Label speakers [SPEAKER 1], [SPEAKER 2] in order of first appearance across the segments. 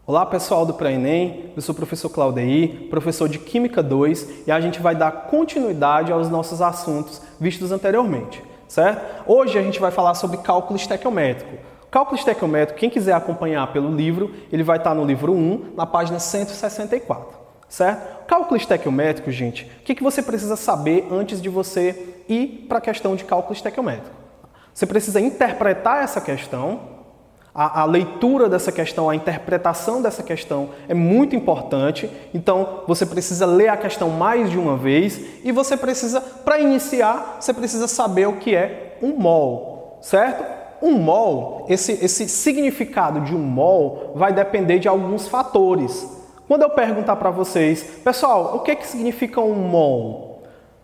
[SPEAKER 1] Olá pessoal do Pré-ENEM, eu sou o professor Claudeir, professor de Química 2 e a gente vai dar continuidade aos nossos assuntos vistos anteriormente, certo? Hoje a gente vai falar sobre cálculo estequiométrico. Cálculo estequiométrico, quem quiser acompanhar pelo livro, ele vai estar no livro 1, na página 164, certo? Cálculo estequiométrico, gente, o que você precisa saber antes de você ir para a questão de cálculo estequiométrico? Você precisa interpretar essa questão. A leitura dessa questão, a interpretação dessa questão é muito importante. Então, você precisa ler a questão mais de uma vez e você precisa, para iniciar, você precisa saber o que é um mol, certo? Um mol, esse significado de um mol vai depender de alguns fatores. Quando eu perguntar para vocês, pessoal, o que significa um mol?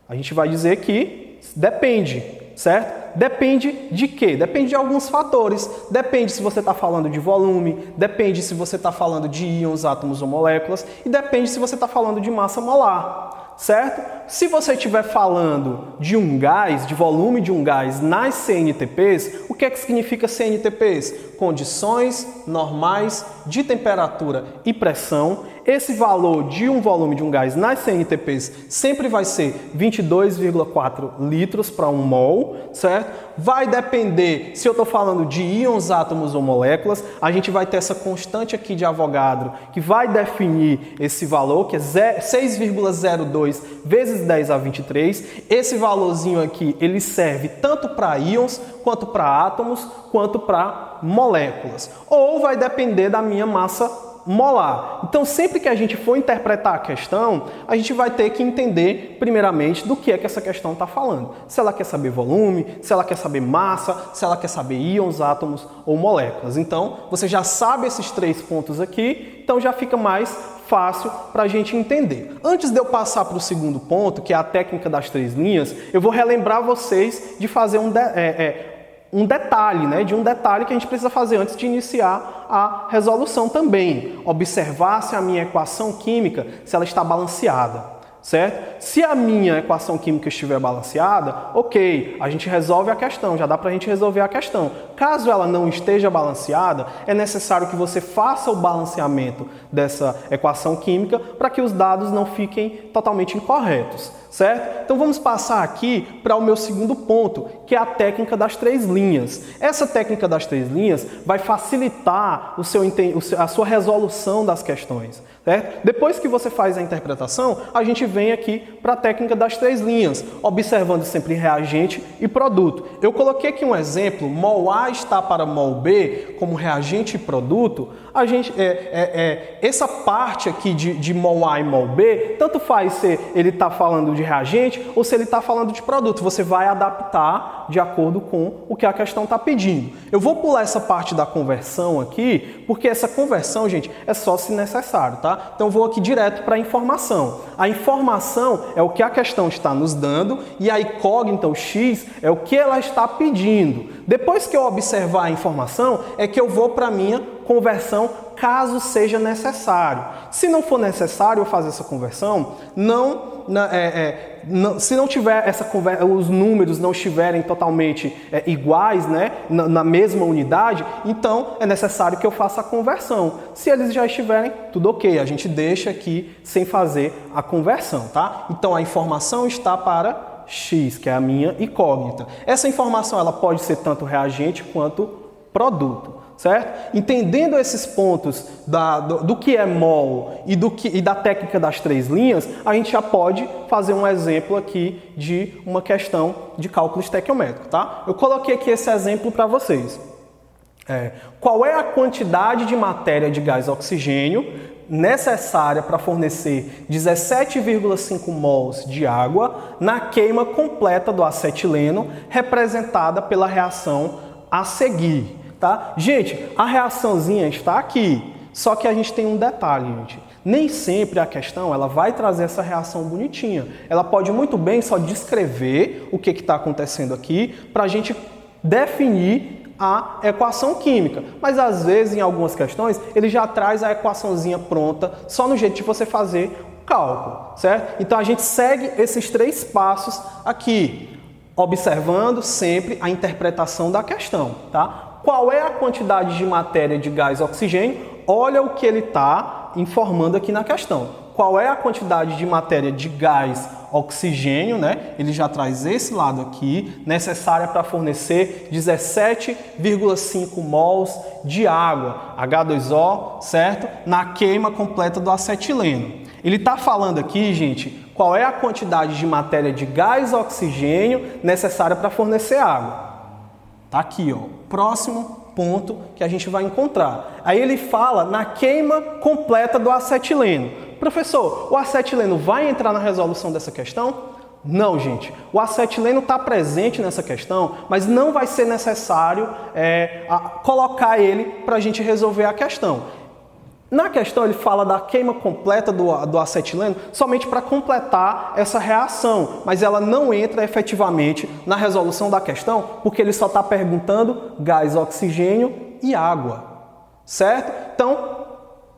[SPEAKER 1] A gente vai dizer que depende, certo? Depende de quê? Depende de alguns fatores. Depende se você está falando de volume, depende se você está falando de íons, átomos ou moléculas e depende se você está falando de massa molar, certo? Se você estiver falando de um gás, de volume de um gás nas CNTPs, o que é que significa CNTPs? Condições normais de temperatura e pressão. Esse valor de um volume de um gás nas CNTPs sempre vai ser 22,4 litros para um mol, certo? Vai depender se eu estou falando de íons, átomos ou moléculas. A gente vai ter essa constante aqui de Avogadro que vai definir esse valor, que é 6,02 vezes 10 a 23. Esse valorzinho aqui, ele serve tanto para íons, quanto para átomos, quanto para moléculas. Ou vai depender da minha massa molar. Então, sempre que a gente for interpretar a questão, a gente vai ter que entender, primeiramente, do que é que essa questão está falando. Se ela quer saber volume, se ela quer saber massa, se ela quer saber íons, átomos ou moléculas. Então, você já sabe esses três pontos aqui, então já fica mais fácil para a gente entender. Antes de eu passar para o segundo ponto, que é a técnica das três linhas, eu vou relembrar vocês de fazer um detalhe, né, de um detalhe que a gente precisa fazer antes de iniciar a resolução também. Observar se a minha equação química, se ela está balanceada, certo? Se a minha equação química estiver balanceada, ok, a gente resolve a questão, já dá para a gente resolver a questão. Caso ela não esteja balanceada, é necessário que você faça o balanceamento dessa equação química para que os dados não fiquem totalmente incorretos, certo? Então vamos passar aqui para o meu segundo ponto, que é a técnica das três linhas. Essa técnica das três linhas vai facilitar a sua resolução das questões, certo? Depois que você faz a interpretação, a gente vem aqui para a técnica das três linhas, observando sempre reagente e produto. Eu coloquei aqui um exemplo, mol A está para mol B como reagente e produto. A gente, essa parte aqui de mol A e mol B, tanto faz se ele está falando de reagente ou se ele está falando de produto. Você vai adaptar de acordo com o que a questão está pedindo. Eu vou pular essa parte da conversão aqui, porque essa conversão, gente, é só se necessário, tá? Então eu vou aqui direto para a informação. A informação é o que a questão está nos dando e a incógnita, o X, é o que ela está pedindo. Depois que eu observar a informação, é que eu vou para a minha conversão, caso seja necessário. Se não for necessário eu fazer essa conversão, se não tiver os números não estiverem totalmente iguais, né, na mesma unidade, então é necessário que eu faça a conversão. Se eles já estiverem, tudo ok, a gente deixa aqui sem fazer a conversão, tá? Então a informação está para X, que é a minha incógnita. Essa informação ela pode ser tanto reagente quanto produto, certo? Entendendo esses pontos do que é mol e da técnica das três linhas, a gente já pode fazer um exemplo aqui de uma questão de cálculo estequiométrico, tá? Eu coloquei aqui esse exemplo para vocês. Qual é a quantidade de matéria de gás oxigênio necessária para fornecer 17,5 mols de água na queima completa do acetileno, representada pela reação a seguir, tá? Gente, a reaçãozinha está aqui, só que a gente tem um detalhe, gente. Nem sempre a questão ela vai trazer essa reação bonitinha. Ela pode muito bem só descrever o que está acontecendo aqui para a gente definir a equação química, mas às vezes em algumas questões ele já traz a equaçãozinha pronta só no jeito de você fazer o cálculo, certo? Então a gente segue esses três passos aqui, observando sempre a interpretação da questão, tá? Qual é a quantidade de matéria de gás oxigênio? olha o que ele está informando aqui na questão. Qual é a quantidade de matéria de gás oxigênio, né? Ele já traz esse lado aqui, necessária para fornecer 17,5 mols de água, H2O, certo? Na queima completa do acetileno. Ele está falando aqui, gente, qual é a quantidade de matéria de gás oxigênio necessária para fornecer água. Tá aqui, ó, próximo ponto que a gente vai encontrar. Aí ele fala na queima completa do acetileno. Professor, o acetileno vai entrar na resolução dessa questão? Não, gente. O acetileno está presente nessa questão, mas não vai ser necessário colocar ele para a gente resolver a questão. Na questão ele fala da queima completa do acetileno somente para completar essa reação, mas ela não entra efetivamente na resolução da questão, porque ele só está perguntando gás, oxigênio e água, certo? Então,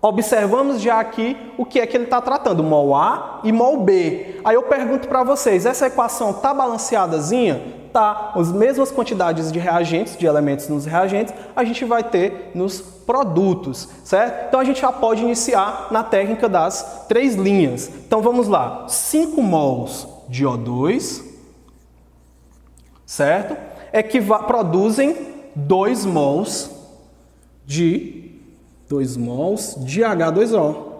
[SPEAKER 1] observamos já aqui o que é que ele está tratando, mol A e mol B. Aí eu pergunto para vocês, essa equação está balanceadazinha? Tá, as mesmas quantidades de reagentes, de elementos nos reagentes, a gente vai ter nos produtos, certo? Então a gente já pode iniciar na técnica das 3 linhas. Então vamos lá, 5 mols de O2, certo? Produzem 2 mols de H2O.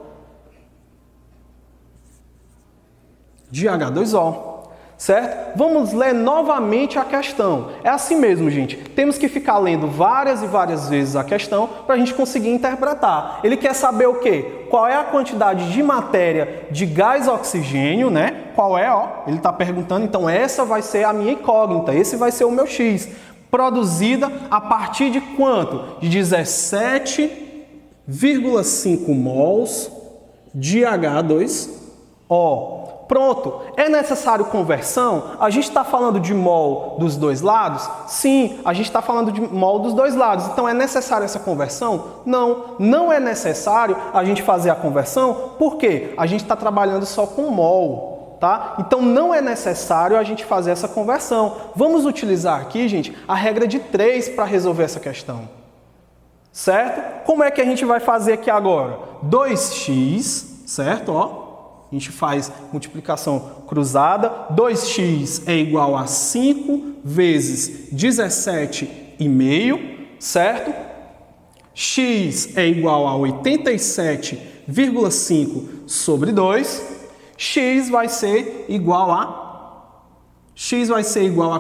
[SPEAKER 1] Certo? Vamos ler novamente a questão. É assim mesmo, gente. Temos que ficar lendo várias e várias vezes a questão para a gente conseguir interpretar. Ele quer saber o quê? Qual é a quantidade de matéria de gás oxigênio, né? Qual é, ó? Ele está perguntando, então essa vai ser a minha incógnita, esse vai ser o meu X. Produzida a partir de quanto? De 17,5 mols de H2O. Pronto, é necessário conversão? A gente está falando de mol dos dois lados? Sim, a gente está falando de mol dos dois lados. Então é necessário essa conversão? Não, não é necessário a gente fazer a conversão. Por quê? A gente está trabalhando só com mol, tá? Então não é necessário a gente fazer essa conversão. Vamos utilizar aqui, gente, a regra de 3 para resolver essa questão. Certo? Como é que a gente vai fazer aqui agora? 2x, certo? Ó. A gente faz multiplicação cruzada, 2x é igual a 5 vezes 17,5, certo? X é igual a 87,5 sobre 2, x vai ser igual a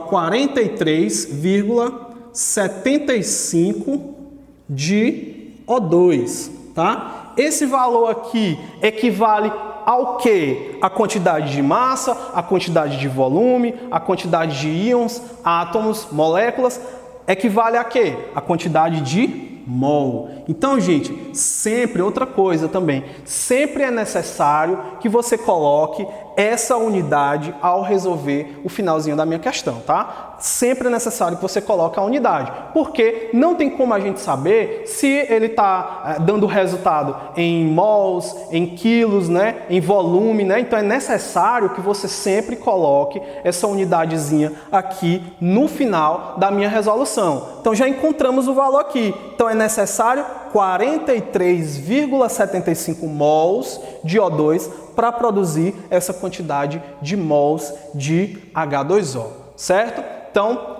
[SPEAKER 1] 43,75 de O2, tá? Esse valor aqui equivale ao que? A quantidade de massa, a quantidade de volume, a quantidade de íons, átomos, moléculas, equivale a quê? A quantidade de mol. Então, gente, sempre, outra coisa também, sempre é necessário que você coloque essa unidade ao resolver o finalzinho da minha questão, tá? Sempre é necessário que você coloque a unidade, porque não tem como a gente saber se ele está dando resultado em mols, em quilos, né? Em volume, né? Então é necessário que você sempre coloque essa unidadezinha aqui no final da minha resolução. Então já encontramos o valor aqui. Então é necessário 43,75 mols de O2 para produzir essa quantidade de mols de H2O, certo? Então,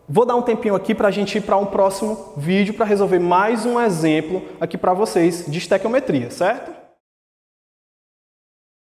[SPEAKER 1] vou dar um tempinho aqui para a gente ir para um próximo vídeo para resolver mais um exemplo aqui para vocês de estequiometria, certo?